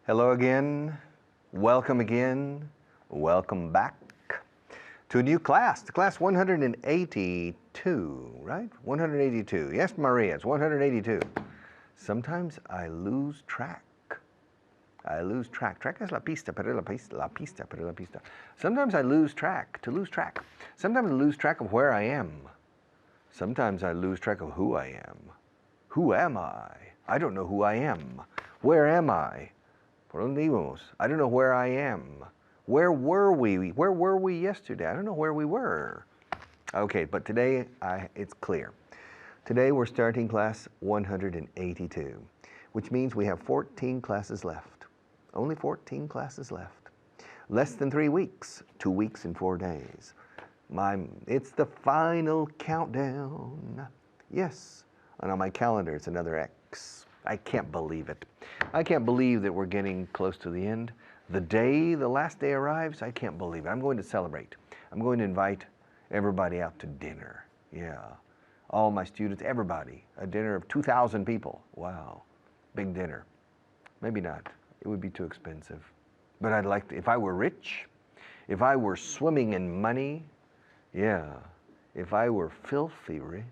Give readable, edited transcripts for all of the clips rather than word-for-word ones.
Hello again, welcome back to a new class, class 182, right? 182, yes Maria, it's 182. Sometimes I lose track. Track es la pista, pero la pista. Sometimes I lose track, Sometimes I lose track of where I am. Sometimes I lose track of who I am. Who am I? I don't know who I am. Where am I? ¿Por dónde íbamos? I don't know where I am. Where were we? Where were we yesterday? I don't know where we were. Okay, but today it's clear. Today we're starting class 182, which means we have 14 classes left. Only 14 classes left. Less than 3 weeks, 2 weeks and 4 days. It's the final countdown. Yes, and on my calendar it's another X. I can't believe it. I can't believe that we're getting close to the end. The last day arrives, I can't believe it. I'm going to celebrate. I'm going to invite everybody out to dinner. Yeah, all my students, everybody. A dinner of 2,000 people. Wow, big dinner. Maybe not. It would be too expensive. But I'd like to, if I were rich, if I were swimming in money, yeah, if I were filthy rich,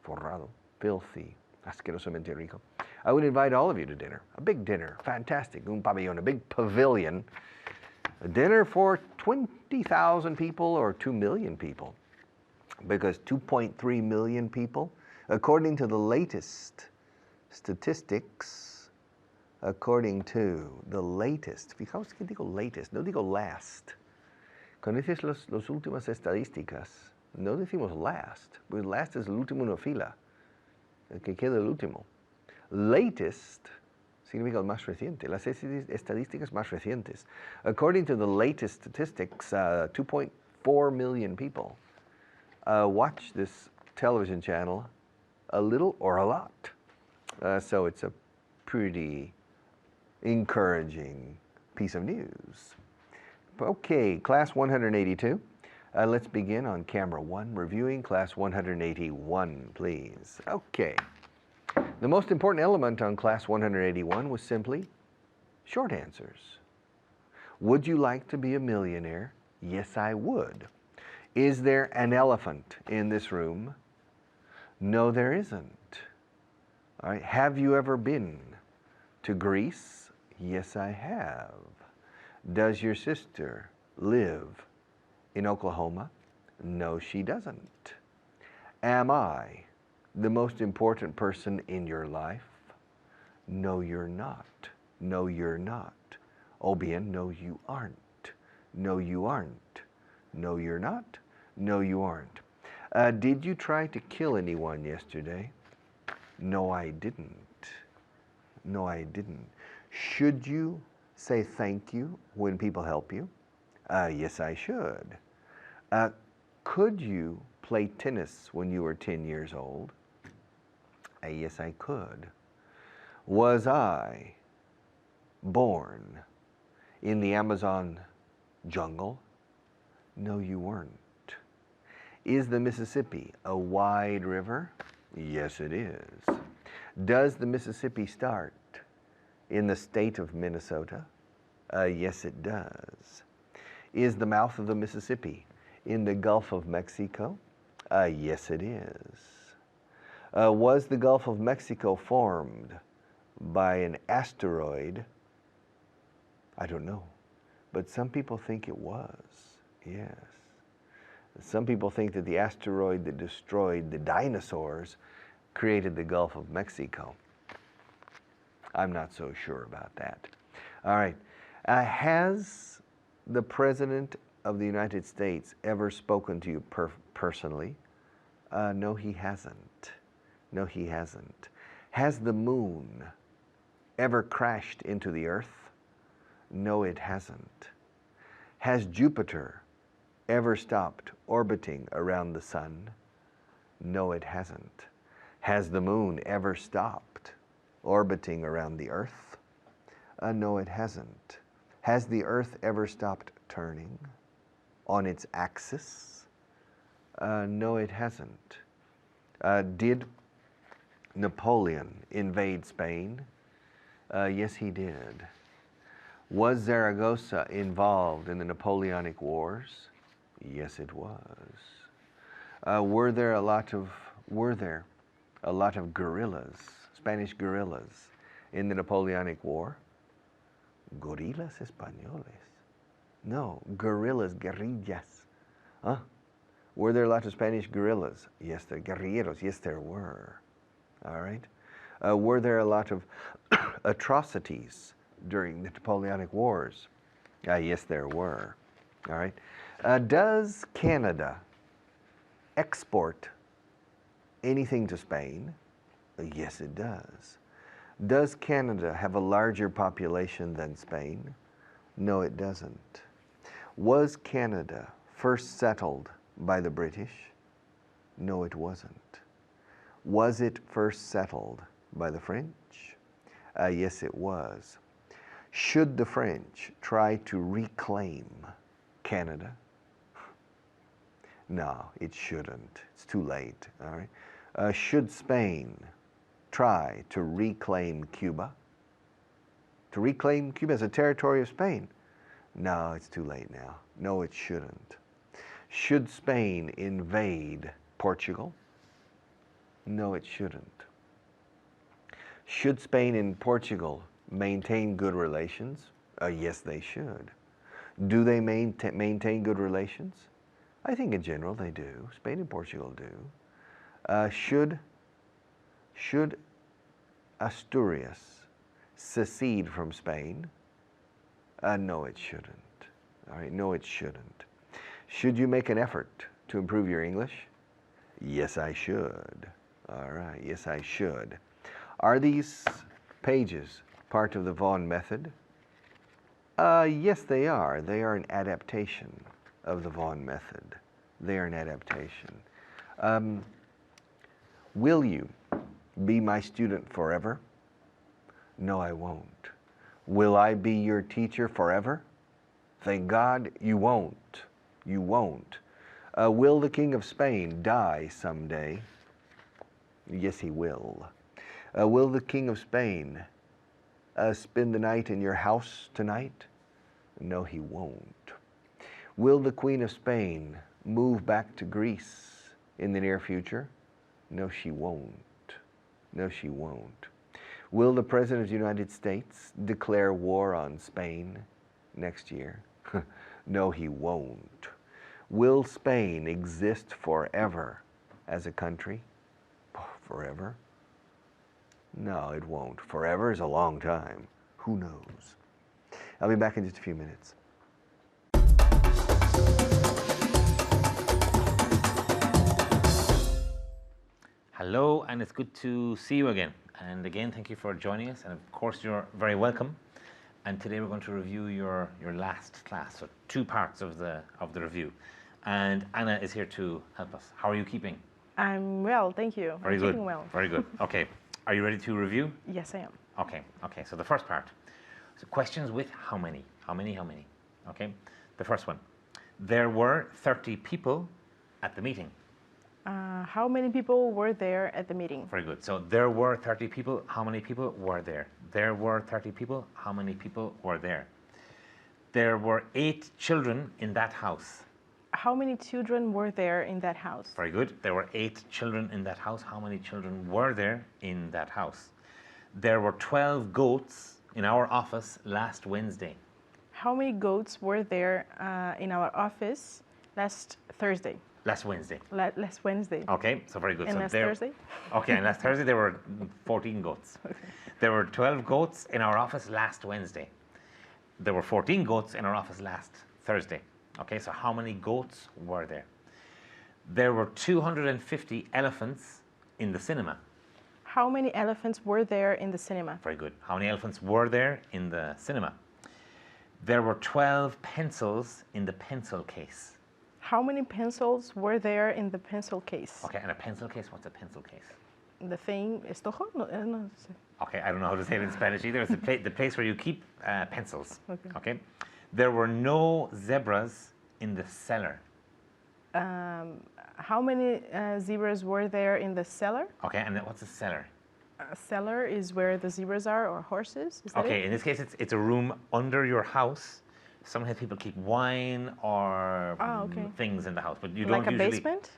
forrado, filthy, asquerosamente rico, I would invite all of you to dinner. A big dinner, fantastic, un pabellón, a big pavilion. A dinner for 20,000 people or 2 million people. Because 2.3 million people, according to the latest statistics, fijaos que digo latest, no digo last. Cuando dices los últimas estadísticas, no decimos last, porque last es el último en una fila, el que queda el último. Latest significa el más reciente, las estadísticas más recientes. According to the latest statistics, 2.4 million people watch this television channel a little or a lot. So it's a pretty encouraging piece of news. Okay, class 182. Let's begin on camera 1, reviewing class 181, please. Okay. The most important element on class 181 was simply short answers. Would you like to be a millionaire? Yes, I would. Is there an elephant in this room? No, there isn't. All right. Have you ever been to Greece? Yes, I have. Does your sister live in Oklahoma? No, she doesn't. Am I the most important person in your life? No, you're not. No, you're not. O bien, no, you aren't. No, you aren't. No, you're not. No, you aren't. Did you try to kill anyone yesterday? No, I didn't. No, I didn't. Should you say thank you when people help you? Yes, I should. Could you play tennis when you were 10 years old? Yes, I could. Was I born in the Amazon jungle? No, you weren't. Is the Mississippi a wide river? Yes, it is. Does the Mississippi start in the state of Minnesota? Yes, it does. Is the mouth of the Mississippi in the Gulf of Mexico? Yes, it is. Was the Gulf of Mexico formed by an asteroid? I don't know, but some people think it was, yes. Some people think that the asteroid that destroyed the dinosaurs created the Gulf of Mexico. I'm not so sure about that. All right. Has the President of the United States ever spoken to you personally? No, he hasn't. No, he hasn't. Has the moon ever crashed into the earth? No, it hasn't. Has Jupiter ever stopped orbiting around the sun? No, it hasn't. Has the moon ever stopped orbiting around the earth? No, it hasn't. Has the earth ever stopped turning on its axis? No, it hasn't. Did Napoleon invade Spain? Yes, he did. Was Zaragoza involved in the Napoleonic Wars? Yes, it was. Were there a lot of guerrillas, Spanish guerrillas, in the Napoleonic War? Gorillas españoles. No, guerrillas, guerrillas. Huh? Were there a lot of Spanish guerrillas? Yes, the guerrilleros. Yes, there were. All right. Were there a lot of atrocities during the Napoleonic Wars? Yes, there were. All right. Does Canada export anything to Spain? Yes, it does. Does Canada have a larger population than Spain? No, it doesn't. Was Canada first settled by the British? No, it wasn't. Was it first settled by the French? Yes, it was. Should the French try to reclaim Canada? No, it shouldn't. It's too late. All right. Should Spain try to reclaim Cuba? To reclaim Cuba as a territory of Spain? No, it's too late now. No, it shouldn't. Should Spain invade Portugal? No, it shouldn't. Should Spain and Portugal maintain good relations? Yes, they should. Do they maintain good relations? I think in general they do. Spain and Portugal do. Should Asturias secede from Spain? No, it shouldn't. All right, no, it shouldn't. Should you make an effort to improve your English? Yes, I should. All right, yes, I should. Are these pages part of the Vaughan method? Yes, they are. They are an adaptation of the Vaughan method. They are an adaptation. Will you be my student forever? No, I won't. Will I be your teacher forever? Thank God you won't. You won't. Will the King of Spain die someday? Yes, he will. Will the King of Spain spend the night in your house tonight? No, he won't. Will the Queen of Spain move back to Greece in the near future? No, she won't. No, she won't. Will the President of the United States declare war on Spain next year? No, he won't. Will Spain exist forever as a country? Forever? No, it won't. Forever is a long time. Who knows? I'll be back in just a few minutes. Hello, and it's good to see you again. And again, thank you for joining us. And of course, you're very welcome. And today we're going to review your last class, so 2 parts of the review. And Anna is here to help us. How are you keeping? I'm well, thank you. Very I'm good. keeping well. Very good. Okay. Are you ready to review? Yes, I am. Okay. Okay. So the first part. So questions with how many? How many? How many? Okay. The first one. There were 30 people at the meeting. How many people were there at the meeting? Very good. So there were 30 people. How many people were there? There were 30 people. How many people were there? There were 8 children in that house. How many children were there in that house? Very good. There were 8 children in that house. How many children were there in that house? There were 12 goats in our office last Wednesday. How many goats were there in our office last Thursday? Last Wednesday. Last Wednesday. Okay, so very good. And so last Thursday? Okay, and last Thursday there were 14 goats. Okay. There were 12 goats in our office last Wednesday. There were 14 goats in our office last Thursday. Okay, so how many goats were there? There were 250 elephants in the cinema. How many elephants were there in the cinema? Very good. How many elephants were there in the cinema? There were 12 pencils in the pencil case. How many pencils were there in the pencil case? Okay, and a pencil case, what's a pencil case? The thing, estojo? No, no sé. Okay, I don't know how to say it in Spanish either. It's the place where you keep pencils. Okay. Okay. There were no zebras in the cellar. How many zebras were there in the cellar? Okay, and what's a cellar? A cellar is where the zebras are or horses. Is that Okay, it? in this case, it's a room under your house. Sometimes people keep wine or Okay. things in the house, but you Like don't a usually. basement?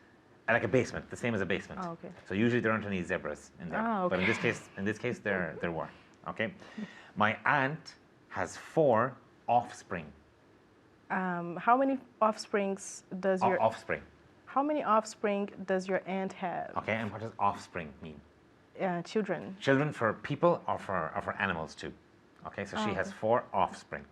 Like a basement, the same as a basement. Oh, okay. So usually there aren't any zebras in there. Ah, But in okay. this case, there were. Okay. My aunt has 4 offspring. How many offsprings does your Offspring. How many offspring does your aunt have? Okay. And what does offspring mean? Children. Children for people or for animals too. Okay. So she has 4 offspring.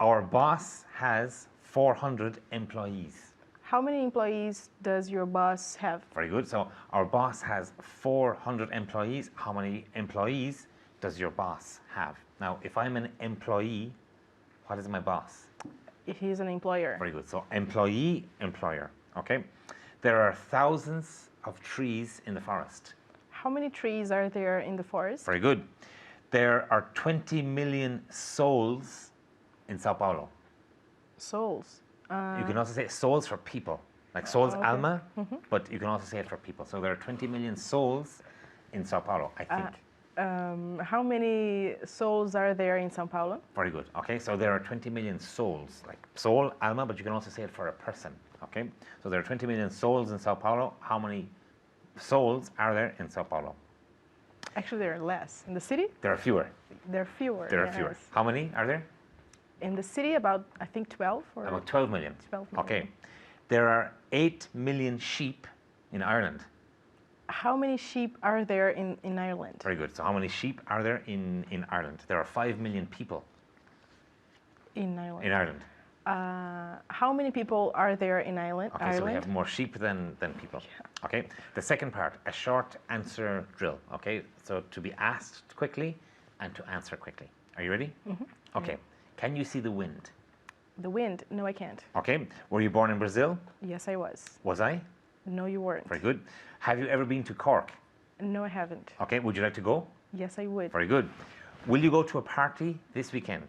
Our boss has 400 employees. How many employees does your boss have? Very good. So our boss has 400 employees. How many employees does your boss have? Now, if I'm an employee, what is my boss? He's an employer. Very good. So employee, employer. Okay. There are thousands of trees in the forest. How many trees are there in the forest? Very good. There are 20 million souls in Sao Paulo. Souls. You can also say souls for people, like souls okay. alma, but you can also say it for people. So there are 20 million souls in Sao Paulo, I think. How many souls are there in São Paulo? Very good. Okay, so there are 20 million souls, like soul, alma, but you can also say it for a person. Okay, so there are 20 million souls in Sao Paulo. How many souls are there in Sao Paulo? Actually, there are less. In the city, There are fewer. there are fewer. There are fewer. yes. How many are there? In the city, about I think 12 or About 12 million. 12 million. Okay, there are 8 million sheep in Ireland. How many sheep are there in Ireland? Very good. So how many sheep are there in Ireland? There are 5 million people In Ireland. in Ireland. How many people are there in Ireland? Okay, so we have more sheep than people. Okay, the second part, a short answer drill. Okay, so to be asked quickly and to answer quickly. Are you ready? Okay, can you see the wind? The wind? No, I can't. Okay, were you born in Brazil? Yes, I was. Was I? No, you weren't. Very good. Have you ever been to Cork? No, I haven't. Okay, would you like to go? Yes, I would. Very good. Will you go to a party this weekend?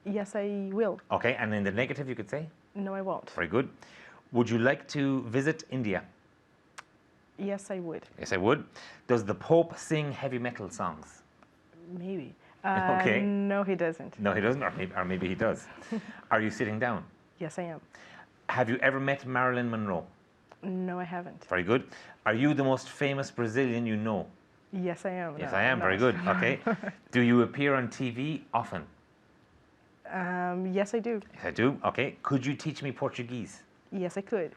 Yes, I will. Okay, and in the negative you could say? No, I won't. Very good. Would you like to visit India? Yes, I would. Yes, I would. Does the Pope sing heavy metal songs? Maybe. Okay. No, he doesn't. No, he doesn't, or maybe he does. Are you sitting down? Yes, I am. Have you ever met Marilyn Monroe? No, I haven't. Very good. Are you the most famous Brazilian you know? Yes, I am. Yes, No, I am. I'm Very not. good. Okay. Do you appear on TV often? Yes, I do. Yes, I do. Okay. Could you teach me Portuguese? Yes, I could.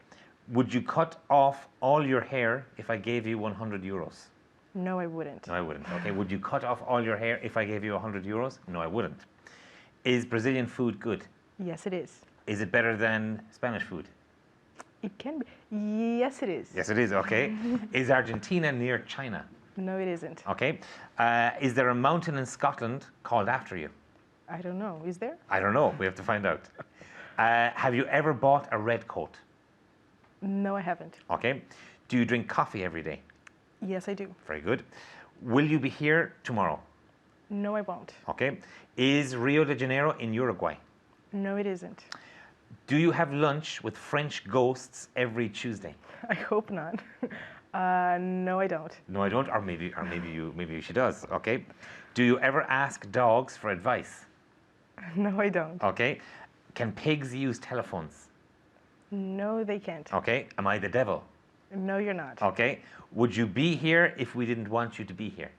Would you cut off all your hair if I gave you 100 euros? No, I wouldn't. No, I wouldn't. Okay. Would you cut off all your hair if I gave you 100 euros? No, I wouldn't. Is Brazilian food good? Yes, it is. Is it better than Spanish food? It can be. Yes, it is. Yes, it is. Okay. Is Argentina near China? No, it isn't. Okay. Is there a mountain in Scotland called after you? I don't know. Is there? I don't know. We have to find out. Have you ever bought a red coat? No, I haven't. Okay. Do you drink coffee every day? Yes, I do. Very good. Will you be here tomorrow? No, I won't. Okay. Is Rio de Janeiro in Uruguay? No, it isn't. Do you have lunch with French ghosts every Tuesday? I hope not. No, I don't. No, I don't. Or maybe she does. Okay. Do you ever ask dogs for advice? No, I don't. Okay. Can pigs use telephones? No, they can't. Okay. Am I the devil? No, you're not. Okay. Would you be here if we didn't want you to be here?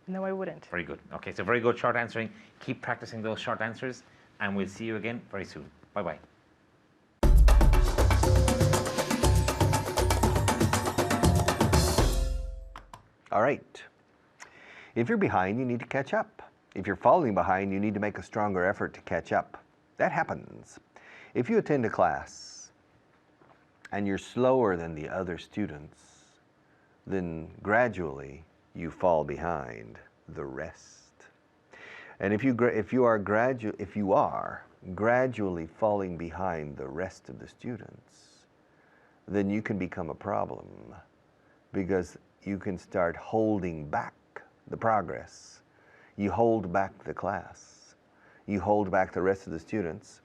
No, I wouldn't. Very good. Okay, so very good short answering. Keep practicing those short answers, and we'll see you again very soon. Bye-bye. All right. If you're behind, you need to catch up. If you're falling behind, you need to make a stronger effort to catch up. That happens. If you attend a class and you're slower than the other students, then gradually you fall behind the rest. And if you are gradually falling behind the rest of the students, then you can become a problem, because you can start holding back the progress. You hold back the class. You hold back the rest of the students,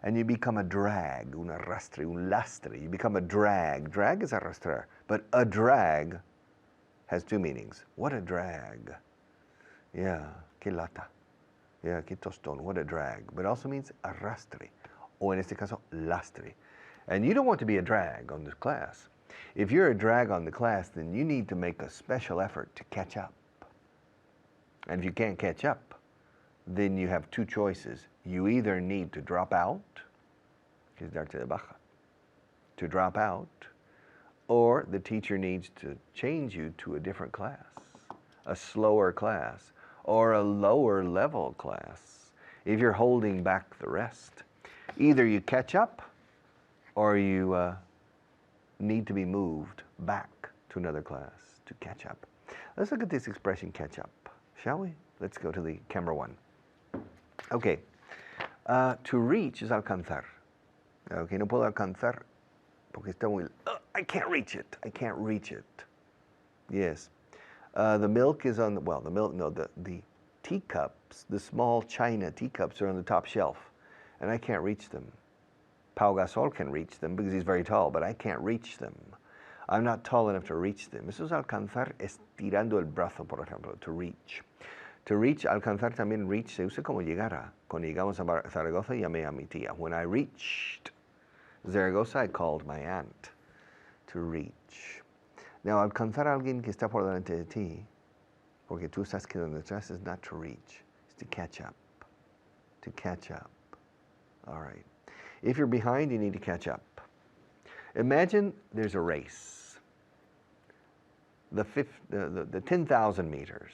and you become a drag, un arrastre, un lastre. You become a drag. Drag is arrastrar, but a drag has two meanings. What a drag. Yeah, que lata. Yeah, que tostón, what a drag. But it also means arrastre, o en este caso, lastre. And you don't want to be a drag on this class. If you're a drag on the class, then you need to make a special effort to catch up. And if you can't catch up, then you have two choices. You either need to drop out, quedarte de baja, to drop out, or the teacher needs to change you to a different class, a slower class, or a lower level class, if you're holding back the rest. Either you catch up, or you need to be moved back to another class to catch up. Let's look at this expression, catch up, shall we? Let's go to the camera one. Okay, to reach is alcanzar. Okay, no puedo alcanzar porque está muy, I can't reach it, I can't reach it. Yes, the milk is on the, well, the milk, no, the teacups, the small china teacups are on the top shelf, and I can't reach them. Pau Gasol can reach them because he's very tall, but I can't reach them. I'm not tall enough to reach them. Eso es alcanzar estirando el brazo, por ejemplo, to reach. To reach, alcanzar también reach se usa como llegar a. Cuando llegamos a Zaragoza, llamé a mi tía. When I reached Zaragoza, I called my aunt. To reach. Now, alcanzar a alguien que está por delante de ti, porque tú estás quedando detrás, is not to reach. It's to catch up. To catch up. All right. If you're behind, you need to catch up. Imagine there's a race. The 10,000 meters.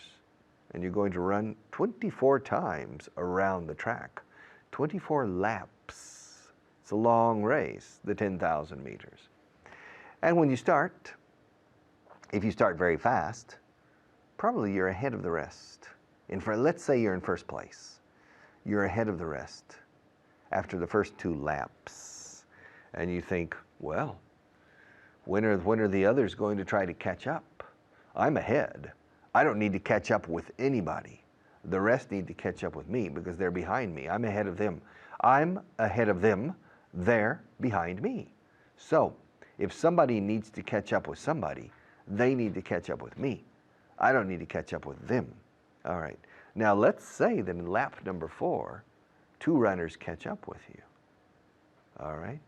And you're going to run 24 times around the track. 24 laps. It's a long race, the 10,000 meters. And when you start, if you start very fast, probably you're ahead of the rest. Let's say you're in first place. You're ahead of the rest after the first 2 laps. And you think, well, when are the others going to try to catch up? I'm ahead. I don't need to catch up with anybody. The rest need to catch up with me because they're behind me. I'm ahead of them. I'm ahead of them. They're behind me. So if somebody needs to catch up with somebody, they need to catch up with me. I don't need to catch up with them. All right. Now let's say that in lap number 4, 2 runners catch up with you. All right.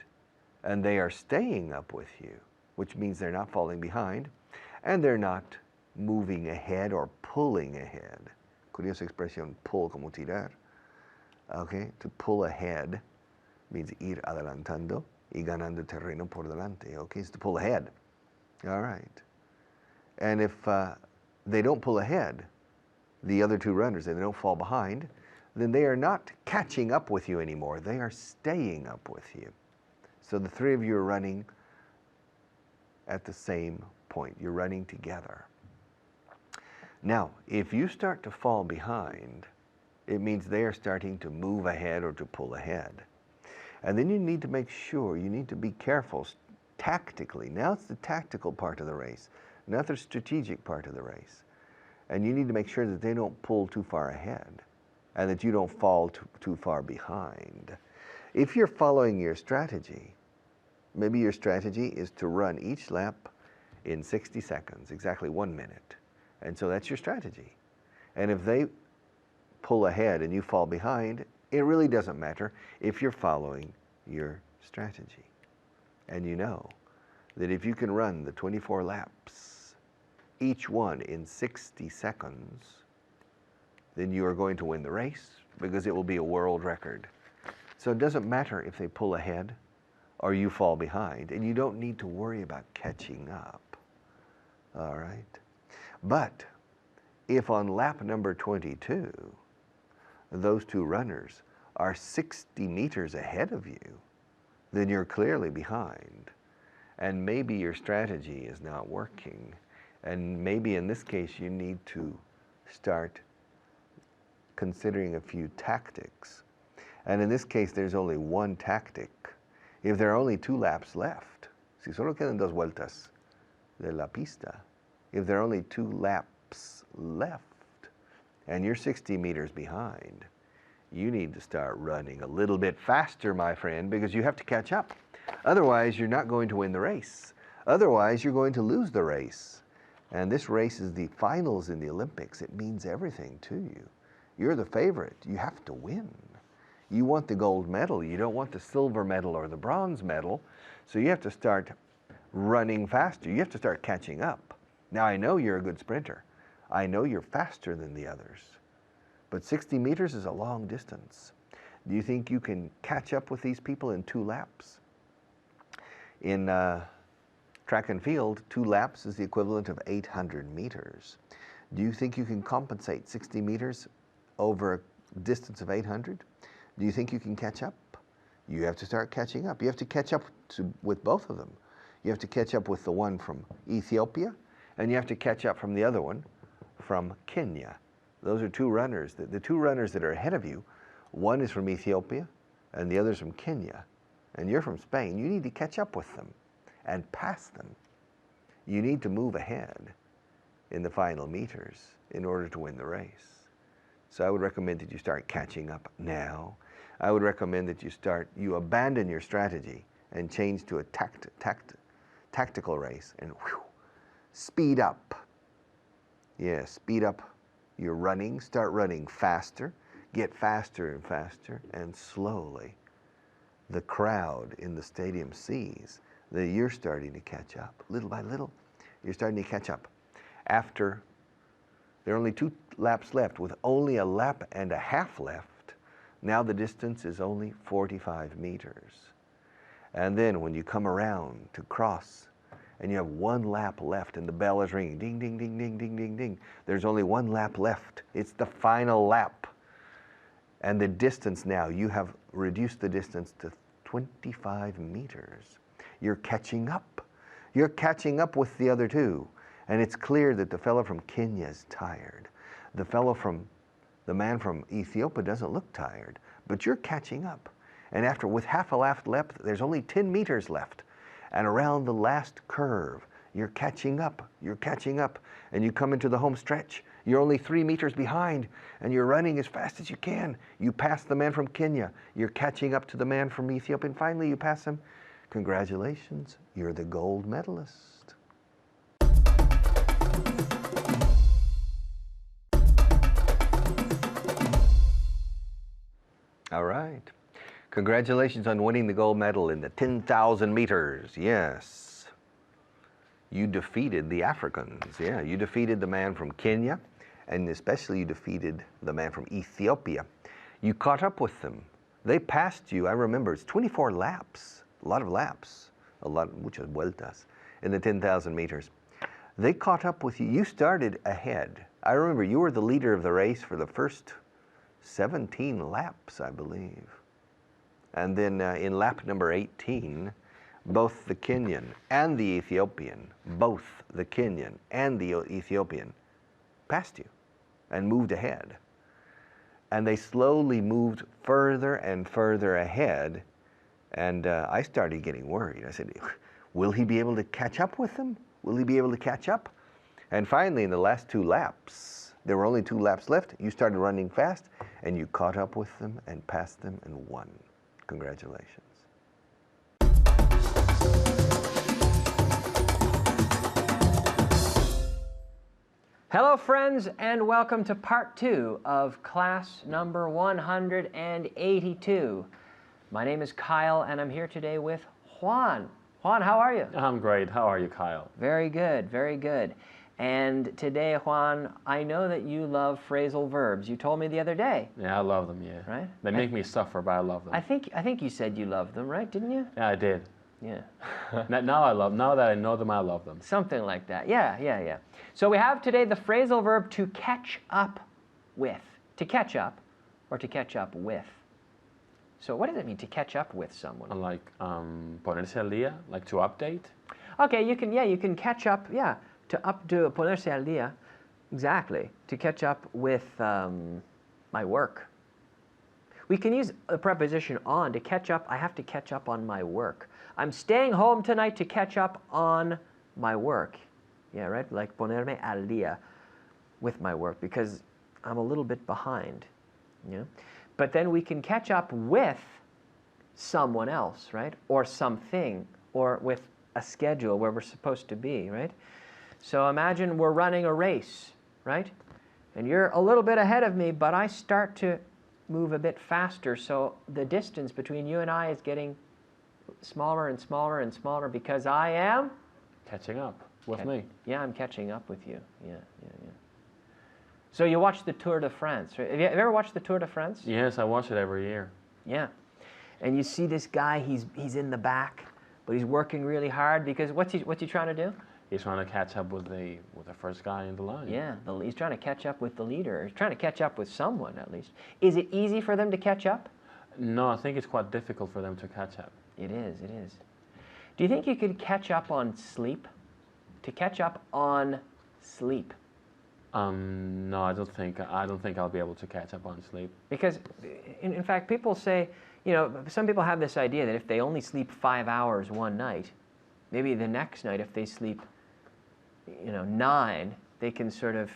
And they are staying up with you, which means they're not falling behind and they're not moving ahead or pulling ahead. Curiosa expresión, pull como tirar. Okay, to pull ahead means ir adelantando y ganando terreno por delante. Okay, it's to pull ahead. All right. And if they don't pull ahead, the other 2 runners, and they don't fall behind, then they are not catching up with you anymore. They are staying up with you. So the 3 of you are running at the same point. You're running together. Now, if you start to fall behind, it means they are starting to move ahead or to pull ahead. And then you need to make sure, you need to be careful tactically. Now it's the tactical part of the race, not the strategic part of the race. And you need to make sure that they don't pull too far ahead and that you don't fall too far behind. If you're following your strategy, maybe your strategy is to run each lap in 60 seconds, exactly 1 minute. And so that's your strategy. And if they pull ahead and you fall behind, it really doesn't matter if you're following your strategy. And you know that if you can run the 24 laps, each one in 60 seconds, then you are going to win the race because it will be a world record. So it doesn't matter if they pull ahead or you fall behind, and you don't need to worry about catching up. All right? But if on lap number 22, those 2 runners are 60 meters ahead of you, then you're clearly behind. And maybe your strategy is not working. And maybe in this case, you need to start considering a few tactics. And in this case, there's only one tactic. If there are only 2 laps left, si solo quedan 2 vueltas de la pista, if there are only 2 laps left and you're 60 meters behind, you need to start running a little bit faster, my friend, because you have to catch up. Otherwise, you're not going to win the race. Otherwise, you're going to lose the race. And this race is the finals in the Olympics. It means everything to you. You're the favorite. You have to win. You want the gold medal. You don't want the silver medal or the bronze medal. So you have to start running faster. You have to start catching up. Now, I know you're a good sprinter. I know you're faster than the others. But 60 meters is a long distance. Do you think you can catch up with these people in 2 laps? In track and field, 2 laps is the equivalent of 800 meters. Do you think you can compensate 60 meters over a distance of 800? Do you think you can catch up? You have to start catching up. You have to catch up with both of them. You have to catch up with the one from Ethiopia, and you have to catch up from the other one from Kenya. Those are 2 runners. The 2 runners that are ahead of you, one is from Ethiopia, and the other is from Kenya. And you're from Spain. You need to catch up with them and pass them. You need to move ahead in the final meters in order to win the race. So I would recommend that you start catching up now. I would recommend that you abandon your strategy and change to a tactical race and speed up. Yeah, speed up your running. Start running faster. Get faster and faster, and slowly the crowd in the stadium sees that you're starting to catch up. Little by little, you're starting to catch up. After there are only 2 laps left, with only a lap and a half left, now the distance is only 45 meters. And then when you come around to cross, and you have 1 lap left, and the bell is ringing, ding, ding, ding, ding, ding, ding, ding. There's only 1 lap left. It's the final lap. And the distance now, you have reduced the distance to 25 meters. You're catching up. You're catching up with the other 2. And it's clear that the fellow from Kenya is tired. The man from Ethiopia doesn't look tired, but you're catching up. And with half a lap left, there's only 10 meters left. And around the last curve, you're catching up. You're catching up. And you come into the home stretch. You're only 3 meters behind, and you're running as fast as you can. You pass the man from Kenya. You're catching up to the man from Ethiopia, and finally you pass him. Congratulations, you're the gold medalist. All right. Congratulations on winning the gold medal in the 10,000 meters. Yes. You defeated the Africans. Yeah, you defeated the man from Kenya, and especially you defeated the man from Ethiopia. You caught up with them. They passed you. I remember it's 24 laps, a lot of laps, muchas vueltas in the 10,000 meters. They caught up with you. You started ahead. I remember you were the leader of the race for the first 17 laps, I believe. And then in lap number 18, both the Kenyan and the Ethiopian, passed you and moved ahead. And they slowly moved further and further ahead. And I started getting worried. I said, will he be able to catch up with them? Will he be able to catch up? And finally, in the last 2 laps, there were only 2 laps left. You started running fast, and you caught up with them and passed them and won. Congratulations. Hello friends, and welcome to part 2 of class number 182. My name is Kyle, and I'm here today with Juan. Juan, how are you? I'm great. How are you, Kyle? Very good, very good. And today, Juan, I know that you love phrasal verbs. You told me the other day. Yeah, I love them, yeah. Right? They make me suffer, but I love them. I think you said you loved them, right? Didn't you? Yeah, I did. Yeah. Now that I know them, I love them. Something like that. Yeah. So we have today the phrasal verb to catch up with. To catch up, or to catch up with. So what does it mean to catch up with someone? Like ponerse al día, like to update. Okay, you can catch up, to ponerse al día, exactly, to catch up with my work. We can use the preposition on to catch up. I have to catch up on my work. I'm staying home tonight to catch up on my work. Yeah, right? Like ponerme al día with my work because I'm a little bit behind. Yeah? But then we can catch up with someone else, right? Or something, or with a schedule where we're supposed to be, right? So imagine we're running a race, right? And you're a little bit ahead of me, but I start to move a bit faster. So the distance between you and I is getting smaller and smaller and smaller because I am Catching up with me. Yeah, I'm catching up with you. Yeah. So you watch the Tour de France, right? Have you ever watched the Tour de France? Yes, I watch it every year. Yeah. And you see this guy, he's in the back, but he's working really hard because what's he trying to do? He's trying to catch up with the first guy in the line. Yeah, he's trying to catch up with the leader. He's trying to catch up with someone at least. Is it easy for them to catch up? No, I think it's quite difficult for them to catch up. It is. Do you think you could catch up on sleep? To catch up on sleep? No, I don't think I'll be able to catch up on sleep. Because, in fact, people say, some people have this idea that if they only sleep 5 hours one night, maybe the next night if they sleep, 9, they can sort of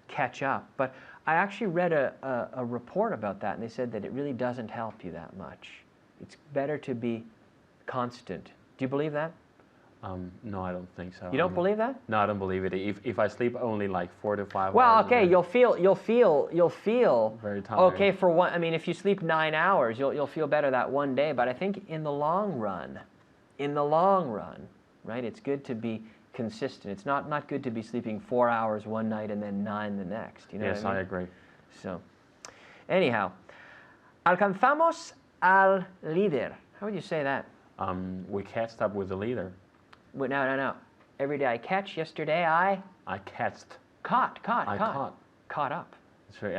catch up. But I actually read a report about that, and they said that it really doesn't help you that much. It's better to be constant. Do you believe that? No, I don't think so. You don't believe that? No, I don't believe it. If I sleep only like 4 to 5 Well, hours. okay, a day, you'll feel very tired. okay for one. I mean, if you sleep 9 hours, you'll feel better that one day. But I think in the long run, right, it's good to be consistent. It's not good to be sleeping 4 hours one night and then 9 the next. You know Yes, what I mean? I agree. So, anyhow, alcanzamos al líder. How would you say that? We catched up with the leader. No. Every day I catch. Yesterday I I catched. caught. I caught. Caught up. Sorry,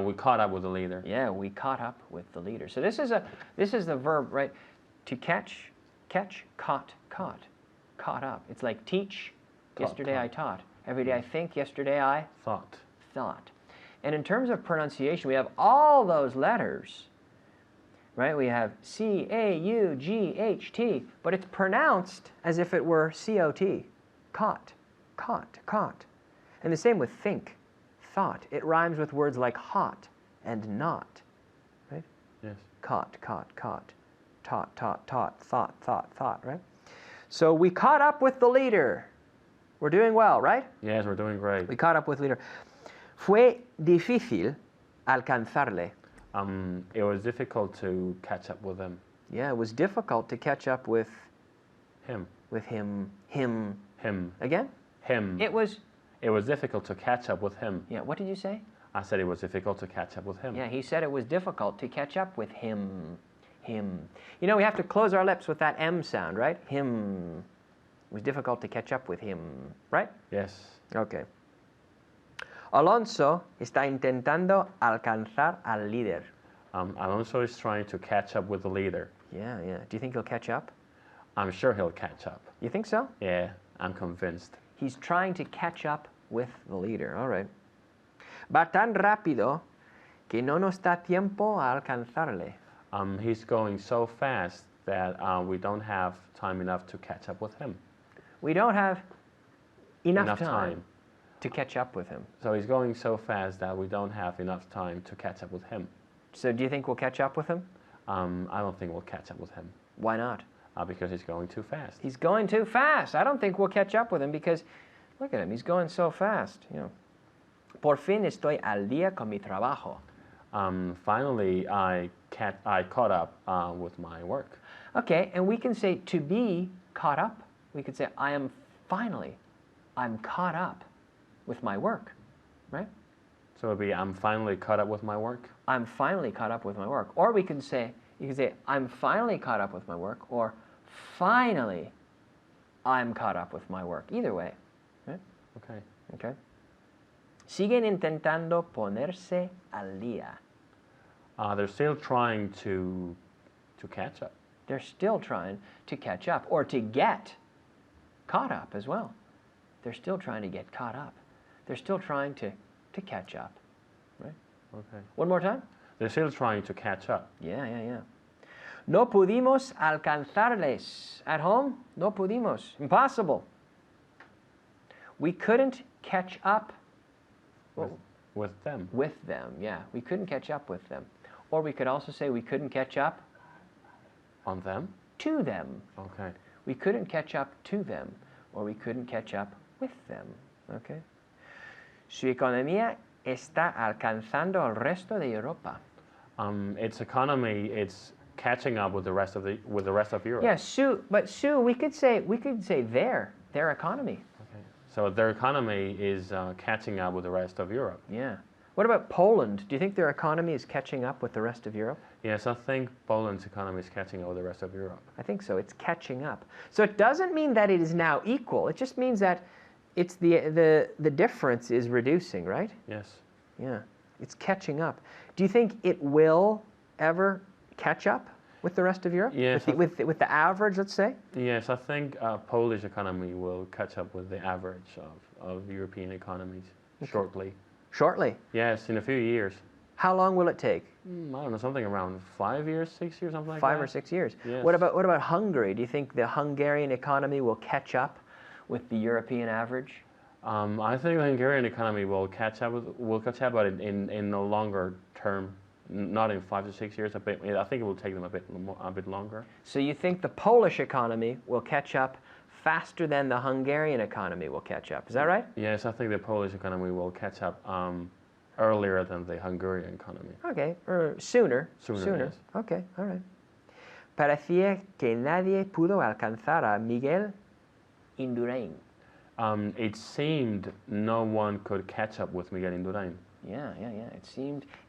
we caught up with the leader. Yeah, we caught up with the leader. So this is the verb, right? To catch, caught up. It's like teach. Taught, Yesterday I taught. taught. Every day I think. Yesterday I Thought. thought. And in terms of pronunciation, we have all those letters. Right? We have C-A-U-G-H-T, but it's pronounced as if it were C-O-T. Caught. And the same with think, thought. It rhymes with words like hot and not. Right? Yes. Caught. Taught, thought, right? So we caught up with the leader. We're doing well, right? Yes, we're doing great. We caught up with leader. Fue difícil alcanzarle. It was difficult to catch up with him. Yeah, it was difficult to catch up with Him. him. Again? Him. It was, difficult to catch up with him. yeah, what did you say? I said it was difficult to catch up with him. Yeah, he said it was difficult to catch up with him. You know, we have to close our lips with that M sound, right? Him. It was difficult to catch up with him, right? Yes. Okay. Alonso está intentando alcanzar al líder. Alonso is trying to catch up with the leader. Yeah. Do you think he'll catch up? I'm sure he'll catch up. You think so? Yeah, I'm convinced. He's trying to catch up with the leader. All right. Va tan rápido que no nos da tiempo a alcanzarle. He's going so fast that we don't have time enough to catch up with him. We don't have enough Enough time time. to catch up with him. So he's going so fast that we don't have enough time to catch up with him. So do you think we'll catch up with him? I don't think we'll catch up with him Why not? because he's going too fast. He's going too fast. I don't think we'll catch up with him because look at him. He's going so fast. You know. Por fin estoy al día con mi trabajo. Finally, I caught up with my work. Okay, and we can say to be caught up. We could say I'm caught up with my work, right? So it would be I'm finally caught up with my work. I'm finally caught up with my work. Or you can say I'm finally caught up with my work, or finally I'm caught up with my work. Either way, right? Okay. Siguen intentando ponerse al día. They're still trying to catch up. They're still trying to catch up or to get caught up as well. They're still trying to get caught up. They're still trying to catch up, right? Okay. One more time. They're still trying to catch up. Yeah. No pudimos alcanzarles. At home, no pudimos. Impossible. We couldn't catch up With them. with them. Yeah, we couldn't catch up with them. Or we could also say we couldn't catch up On them? to them. Okay. We couldn't catch up to them, or we couldn't catch up with them. Okay. Su economía está alcanzando al resto de Europa. Its economy, it's catching up with the rest of Europe. Yeah, Sue, we could say their economy. Okay. So their economy is catching up with the rest of Europe. Yeah. What about Poland? Do you think their economy is catching up with the rest of Europe? Yes, I think Poland's economy is catching up with the rest of Europe. I think so. It's catching up. So it doesn't mean that it is now equal. It just means that it's the difference is reducing, right? Yes. Yeah. It's catching up. Do you think it will ever catch up with the rest of Europe? Yes, With the average, let's say? Yes, I think Polish economy will catch up with the average of European economies shortly. Shortly. Yes, in a few years. How long will it take? I don't know, something around 5 years, 6 years, something like that. 5 or 6 years. Yes. What about Hungary? Do you think the Hungarian economy will catch up with the European average? I think the Hungarian economy will catch up, but in a longer term, not in 5 to 6 years. I think it will take them a bit longer. So you think the Polish economy will catch up faster than the Hungarian economy will catch up? Is that right? Yes, I think the Polish economy will catch up earlier than the Hungarian economy. Okay, or sooner. Sooner, yes. Okay, all right. Parecía que nadie pudo alcanzar a Miguel Indurain. It seemed no one could catch up with Miguel Indurain. Yeah.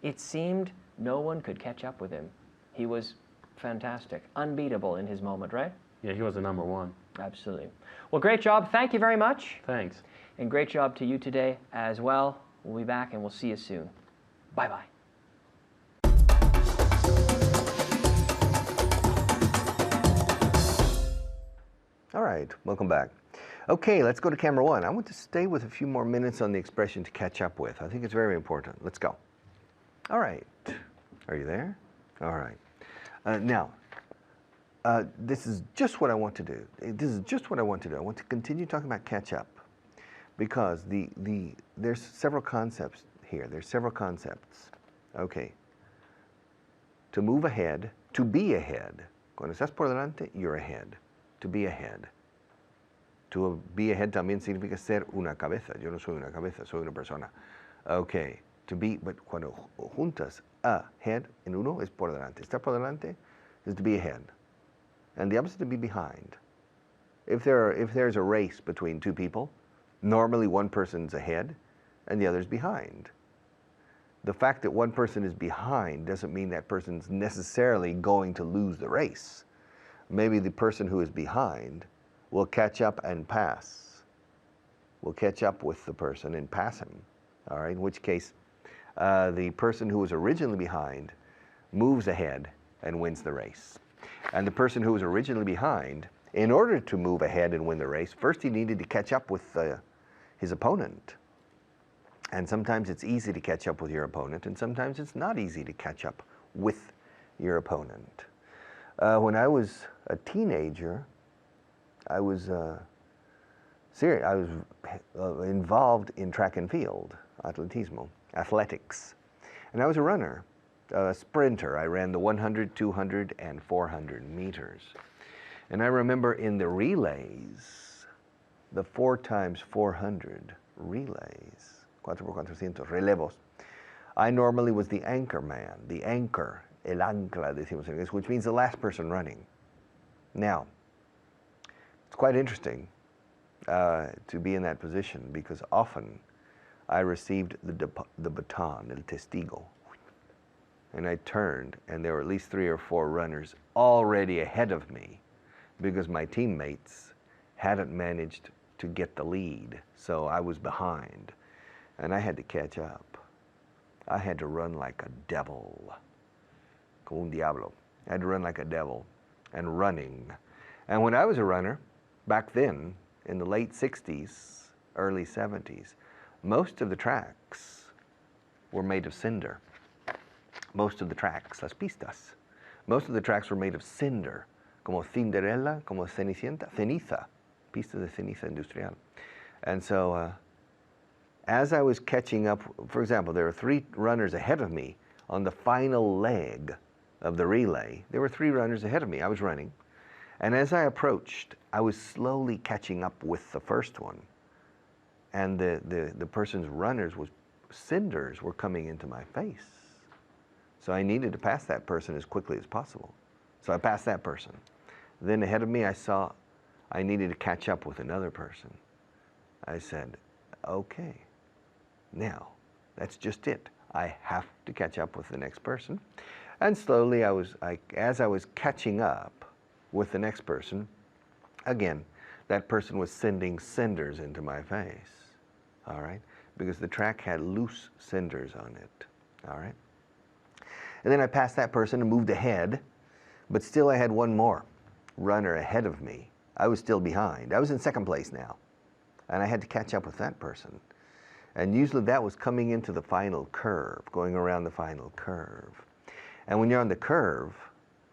It seemed no one could catch up with him. He was fantastic, unbeatable in his moment, right? Yeah, he was the number one. Absolutely. Well, great job. Thank you very much. Thanks. And great job to you today as well. We'll be back and we'll see you soon. Bye-bye. All right, welcome back. Okay, let's go to camera one. I want to stay with a few more minutes on the expression to catch up with. I think it's very important. Let's go. All right. Are you there? All right. Now, this is just what I want to do. I want to continue talking about catch up because there's several concepts here. There's several concepts. Okay. To move ahead, to be ahead. Cuando estás por delante, you're ahead. To be ahead. To be ahead también significa ser una cabeza. Yo no soy una cabeza, soy una persona. Okay. To be, but cuando juntas ahead en uno es por delante. Estar por delante is to be ahead. And the opposite to be behind. If there's a race between two people, normally one person's ahead and the other's behind. The fact that one person is behind doesn't mean that person's necessarily going to lose the race. Maybe the person who is behind will catch up and pass. Will catch up with the person and pass him. All right, in which case the person who was originally behind moves ahead and wins the race. And the person who was originally behind, in order to move ahead and win the race, first he needed to catch up with his opponent. And sometimes it's easy to catch up with your opponent, and sometimes it's not easy to catch up with your opponent. When I was a teenager, I was involved in track and field, athletics. And I was a runner, a sprinter. I ran the 100, 200, and 400 meters. And I remember in the relays, the 4x400 relays, 4x400 relevos, I normally was the anchor man, the anchor, el ancla, decimos en inglés, which means the last person running. Now, it's quite interesting to be in that position because often I received the baton, el testigo, and I turned and there were at least 3 or 4 runners already ahead of me because my teammates hadn't managed to get the lead, so I was behind and I had to catch up. I had to run like a devil, como un diablo. I had to run like a devil and running. And when I was a runner, back then, in the late 60s, early 70s, most of the tracks were made of cinder. Most of the tracks, las pistas, most of the tracks were made of cinder, como Cinderella, como Cenicienta, ceniza, pistas de ceniza industrial. And so, as I was catching up, for example, there were 3 runners ahead of me on the final leg of the relay. There were 3 runners ahead of me. I was running. And as I approached, I was slowly catching up with the first one. and the person's runners was cinders were coming into my face. So I needed to pass that person as quickly as possible. So I passed that person. Then ahead of me, I saw I needed to catch up with another person. I said, okay, now that's just it. I have to catch up with the next person. And slowly, as I was catching up with the next person, again, that person was sending cinders into my face, all right? Because the track had loose cinders on it, all right? And then I passed that person and moved ahead, but still I had one more runner ahead of me. I was still behind. I was in second place now, and I had to catch up with that person. And usually that was coming into the final curve, going around the final curve. And when you're on the curve,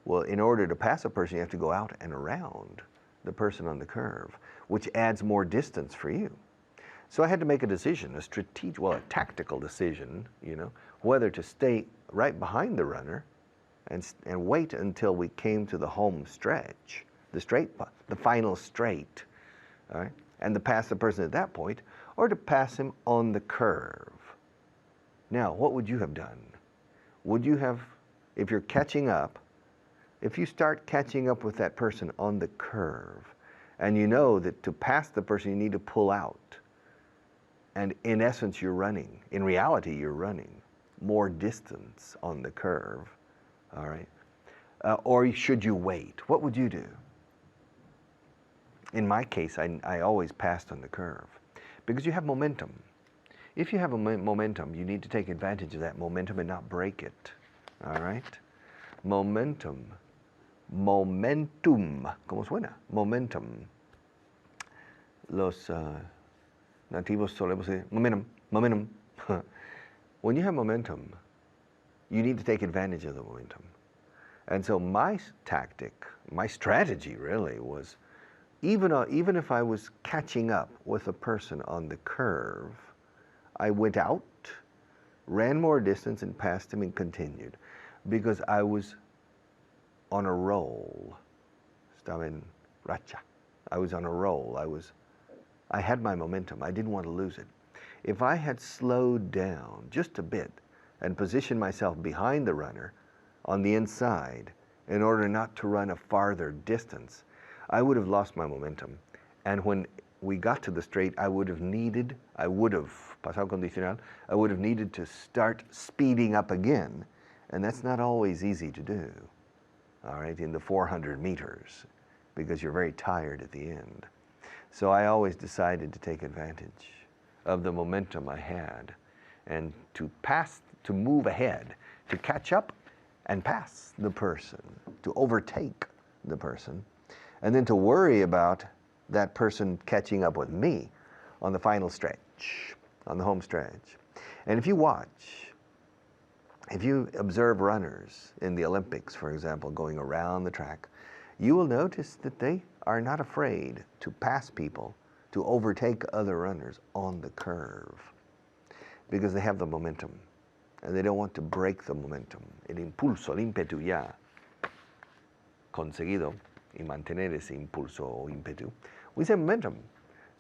well, in order to pass a person, you have to go out and around the person on the curve, which adds more distance for you. So I had to make a decision, a tactical decision, whether to stay right behind the runner and wait until we came to the home stretch, the final straight, all right, and to pass the person at that point, or to pass him on the curve. Now, what would you have done? Would you have, if you're catching up, if you start catching up with that person on the curve, and you know that to pass the person you need to pull out, and in essence you're running, in reality you're running more distance on the curve, all right? Or should you wait? What would you do? In my case, I always passed on the curve because you have momentum. If you have a momentum, you need to take advantage of that momentum and not break it, all right? Momentum. Momentum. ¿Cómo suena? Momentum. Los nativos solemos decir momentum. When you have momentum, you need to take advantage of the momentum. And so my tactic, my strategy really was, even if I was catching up with a person on the curve, I went out, ran more distance and passed him and continued, because I was on a roll. Estaba en racha. I was on a roll. I had my momentum. I didn't want to lose it. If I had slowed down just a bit and positioned myself behind the runner on the inside in order not to run a farther distance, I would have lost my momentum. And when we got to the straight, I would have needed to start speeding up again. And that's not always easy to do, all right, in the 400 meters, because you're very tired at the end. So I always decided to take advantage of the momentum I had and to move ahead, to catch up and pass the person, to overtake the person, and then to worry about that person catching up with me on the final stretch, on the home stretch. And if you observe runners in the Olympics, for example, going around the track, you will notice that they are not afraid to pass people, to overtake other runners on the curve, because they have the momentum, and they don't want to break the momentum. El impulso, el ímpetu ya conseguido, y mantener ese impulso o ímpetu. We say momentum,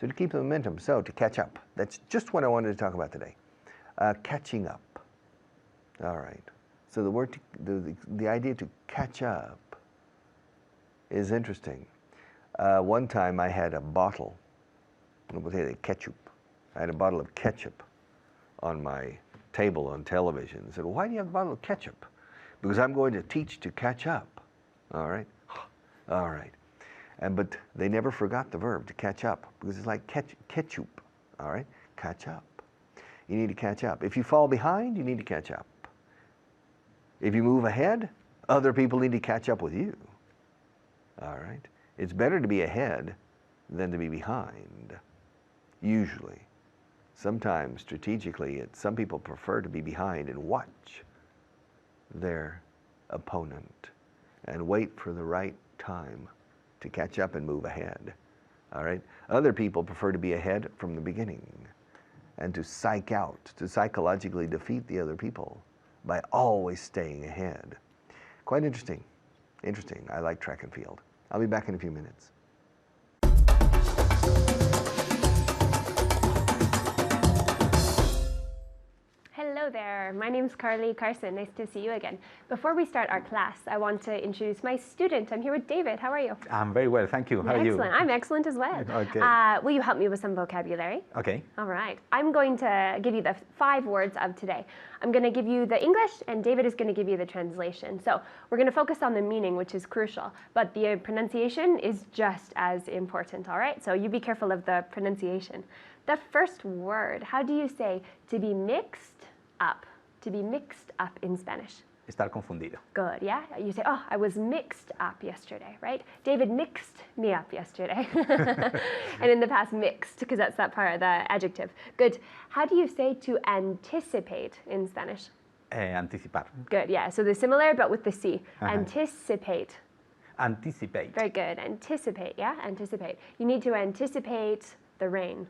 so to keep the momentum, so to catch up. That's just what I wanted to talk about today. Catching up. All right. So the idea to catch up is interesting. One time I had a bottle, ketchup. I had a bottle of ketchup on my table on television. I said, well, why do you have a bottle of ketchup? Because I'm going to teach to catch up. All right? All right. But they never forgot the verb, to catch up, because it's like ketchup. All right? Catch up. You need to catch up. If you fall behind, you need to catch up. If you move ahead, other people need to catch up with you. All right? It's better to be ahead than to be behind, usually. Sometimes, strategically, some people prefer to be behind and watch their opponent and wait for the right time to catch up and move ahead. All right? Other people prefer to be ahead from the beginning and to psych out, to psychologically defeat the other people by always staying ahead. Quite interesting. Interesting. I like track and field. I'll be back in a few minutes. Hello there, my name's Carly Carson. Nice to see you again. Before we start our class, I want to introduce my student. I'm here with David. How are you? I'm very well, thank you. How are you? Excellent. I'm excellent as well. Okay. Will you help me with some vocabulary? Okay. All right. I'm going to give you the 5 words of today. I'm going to give you the English, and David is going to give you the translation. So we're going to focus on the meaning, which is crucial, but the pronunciation is just as important, all right? So you be careful of the pronunciation. The first word, how do you say to be mixed up? To be mixed up in Spanish. Estar confundido. Good, yeah? You say, oh, I was mixed up yesterday, right? David mixed me up yesterday. And in the past, mixed, because that's that part of the adjective. Good. How do you say to anticipate in Spanish? Anticipar. Good, yeah. So they're similar, but with the C. Anticipate. Anticipate. Very good. Anticipate, yeah? Anticipate. You need to anticipate the rain.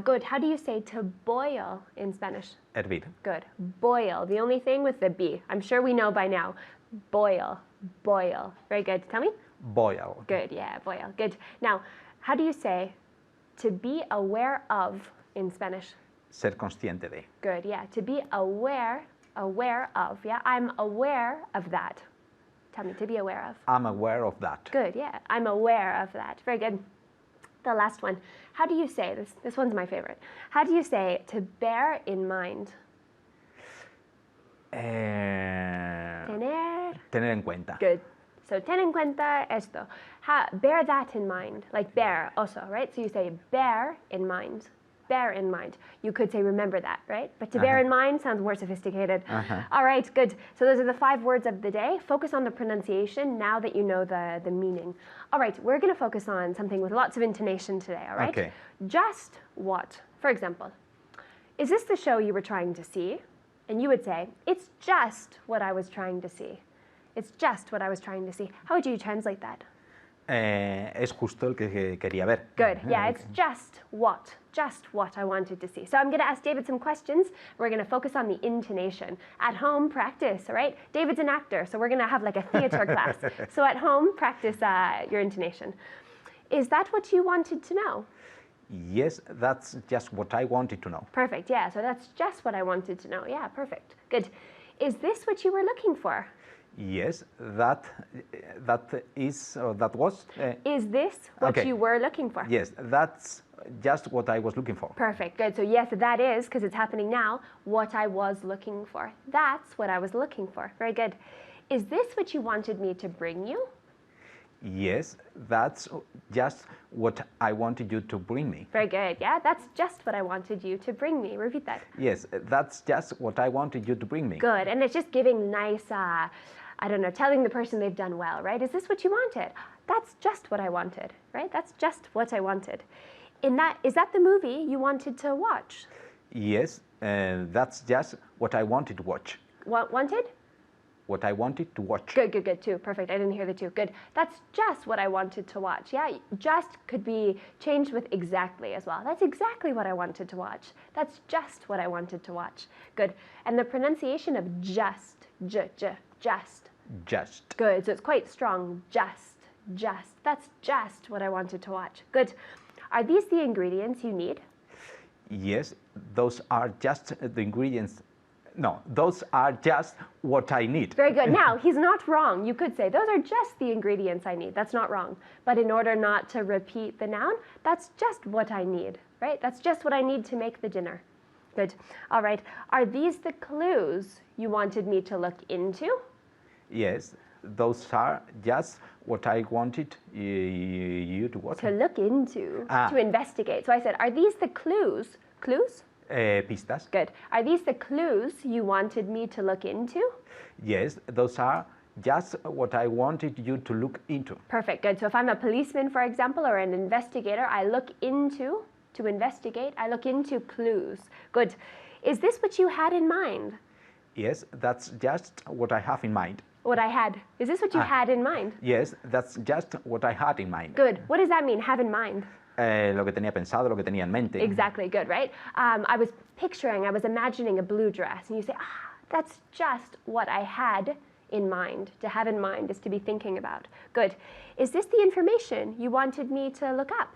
Good. How do you say to boil in Spanish? Hervir. Good. Boil. The only thing with the B. I'm sure we know by now. Boil. Boil. Very good. Tell me. Boil. Good. Yeah, boil. Good. Now, how do you say to be aware of in Spanish? Ser consciente de. Good. Yeah. To be aware of. Yeah. I'm aware of that. Tell me. To be aware of. I'm aware of that. Good. Yeah. I'm aware of that. Very good. The last one. How do you say this? This one's my favorite. How do you say to bear in mind? Tener en cuenta. Good. So ten en cuenta esto. Bear that in mind. Like bear also, right? So you say bear in mind. Bear in mind. You could say remember that, right? But to bear in mind sounds more sophisticated. All right, good. So those are the 5 words of the day. Focus on the pronunciation now that you know the meaning. All right, we're going to focus on something with lots of intonation today, all right? Okay. Just what? For example, is this the show you were trying to see? And you would say, it's just what I was trying to see. It's just what I was trying to see. How would you translate that? Es justo el que quería ver. Good. Yeah, it's just what I wanted to see. So I'm going to ask David some questions. We're going to focus on the intonation. At home, practice, all right? David's an actor, so we're going to have like a theater class. So at home, practice your intonation. Is that what you wanted to know? Yes, that's just what I wanted to know. Perfect. Yeah, so that's just what I wanted to know. Yeah, perfect. Good. Is this what you were looking for? Yes, that was. Is this what Okay. you were looking for? Yes, that's just what I was looking for. Perfect, good. So yes, that is, because it's happening now, what I was looking for. That's what I was looking for. Very good. Is this what you wanted me to bring you? Yes, that's just what I wanted you to bring me. Very good, yeah? That's just what I wanted you to bring me. Repeat that. Yes, that's just what I wanted you to bring me. Good, and it's just giving nice, I don't know, telling the person they've done well, right? Is this what you wanted? That's just what I wanted, right? That's just what I wanted. Is that the movie you wanted to watch? Yes, that's just what I wanted to watch. What wanted? What I wanted to watch. Good, good, good, too. Perfect. I didn't hear the two. Good. That's just what I wanted to watch. Yeah, just could be changed with exactly as well. That's exactly what I wanted to watch. That's just what I wanted to watch. Good. And the pronunciation of just, just. Just. Good. So it's quite strong. Just. That's just what I wanted to watch. Good. Are these the ingredients you need? Yes, those are just the ingredients. No, those are just what I need. Very good. Now, he's not wrong. You could say, those are just the ingredients I need. That's not wrong. But in order not to repeat the noun, that's just what I need, right? That's just what I need to make the dinner. Good. All right. Are these the clues you wanted me to look into? Yes, those are just what I wanted you to what? To look into, to investigate. So I said, are these the clues? Clues? Pistas. Good. Are these the clues you wanted me to look into? Yes, those are just what I wanted you to look into. Perfect. Good. So if I'm a policeman, for example, or an investigator, I look into, to investigate, I look into clues. Good. Is this what you had in mind? Yes, that's just what I have in mind. What I had. Is this what you had in mind? Yes, that's just what I had in mind. Good. What does that mean, have in mind? Lo que tenía pensado, lo que tenía en mente. Exactly, good, right? I was imagining a blue dress, and you say, that's just what I had in mind. To have in mind is to be thinking about. Good. Is this the information you wanted me to look up?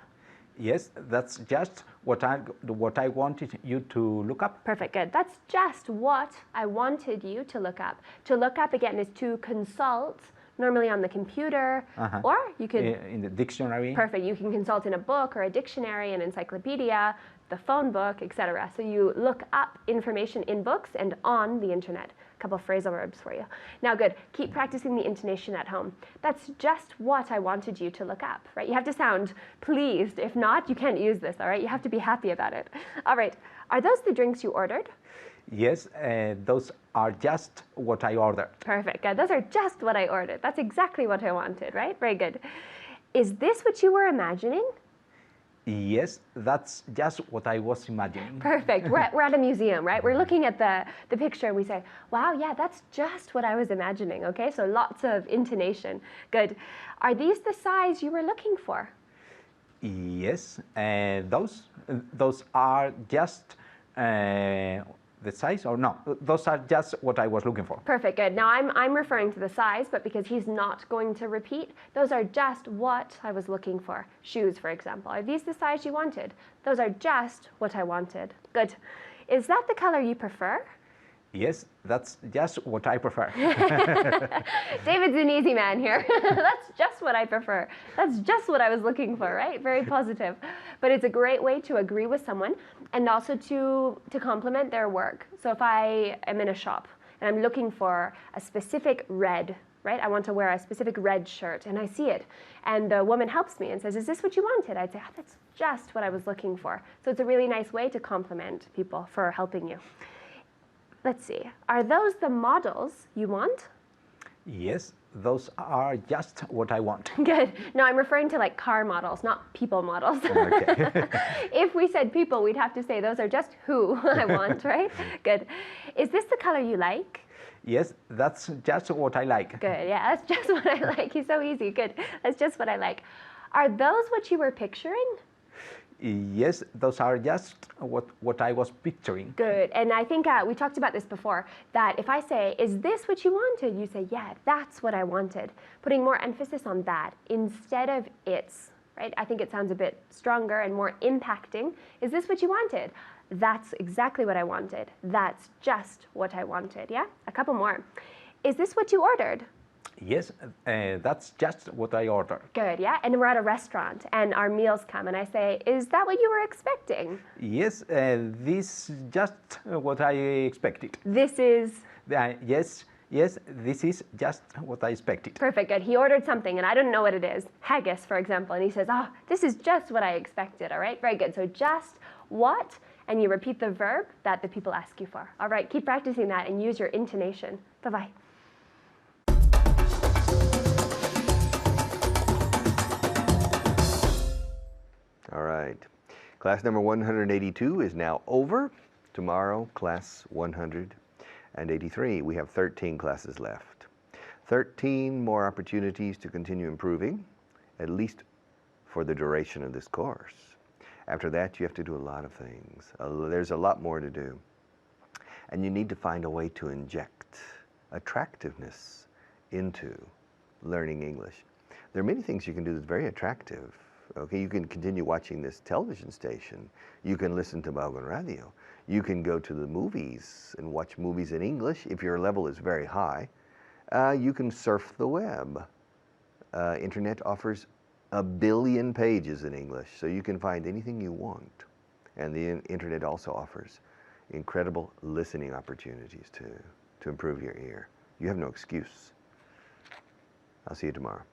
Yes, that's just what I wanted you to look up. Perfect, good. That's just what I wanted you to look up. To look up, again, is to consult, normally on the computer, or you could... In the dictionary. Perfect. You can consult in a book or a dictionary, an encyclopedia, the phone book, etc. So you look up information in books and on the internet. A couple of phrasal verbs for you. Now, good. Keep practicing the intonation at home. That's just what I wanted you to look up, right? You have to sound pleased. If not, you can't use this, all right? You have to be happy about it. All right. Are those the drinks you ordered? Yes, those are just what I ordered. Perfect. Good. Those are just what I ordered. That's exactly what I wanted, right? Very good. Is this what you were imagining? Yes, that's just what I was imagining. Perfect. We're at a museum, right? We're looking at the picture and we say, wow, yeah, that's just what I was imagining, okay? So lots of intonation. Good. Are these the size you were looking for? Yes, those are just the size, or no? Those are just what I was looking for. Perfect, good. Now I'm referring to the size, but because he's not going to repeat, those are just what I was looking for. Shoes, for example. Are these the size you wanted? Those are just what I wanted. Good. Is that the color you prefer? Yes, that's just what I prefer. David's an easy man here. That's just what I prefer. That's just what I was looking for, right? Very positive. But it's a great way to agree with someone and also to compliment their work. So if I am in a shop and I'm looking for a specific red, right? I want to wear a specific red shirt and I see it. And the woman helps me and says, is this what you wanted? I'd say, oh, that's just what I was looking for. So it's a really nice way to compliment people for helping you. Let's see. Are those the models you want? Yes, those are just what I want. Good. No, I'm referring to like car models, not people models. Okay. If we said people, we'd have to say those are just who I want, right? Good. Is this the color you like? Yes, that's just what I like. Good. Yeah, that's just what I like. He's so easy. Good. That's just what I like. Are those what you were picturing? Yes, those are just what I was picturing. Good. And I think we talked about this before, that if I say, is this what you wanted? You say, yeah, that's what I wanted. Putting more emphasis on that instead of it's, right? I think it sounds a bit stronger and more impacting. Is this what you wanted? That's exactly what I wanted. That's just what I wanted. Yeah? A couple more. Is this what you ordered? Yes, that's just what I ordered. Good, yeah? And we're at a restaurant and our meals come and I say, is that what you were expecting? Yes, this is just what I expected. This is? Yes, this is just what I expected. Perfect, good. He ordered something and I don't know what it is. Haggis, for example, and he says, oh, this is just what I expected, all right? Very good. So just what, and you repeat the verb that the people ask you for. All right, keep practicing that and use your intonation. Bye-bye. All right. Class number 182 is now over. Tomorrow, class 183. We have 13 classes left. 13 more opportunities to continue improving, at least for the duration of this course. After that, you have to do a lot of things. There's a lot more to do. And you need to find a way to inject attractiveness into learning English. There are many things you can do that's very attractive. Okay, you can continue watching this television station. You can listen to Baugan Radio. You can go to the movies and watch movies in English if your level is very high. You can surf the web. Internet offers 1 billion pages in English, so you can find anything you want. And the internet also offers incredible listening opportunities to improve your ear. You have no excuse. I'll see you tomorrow.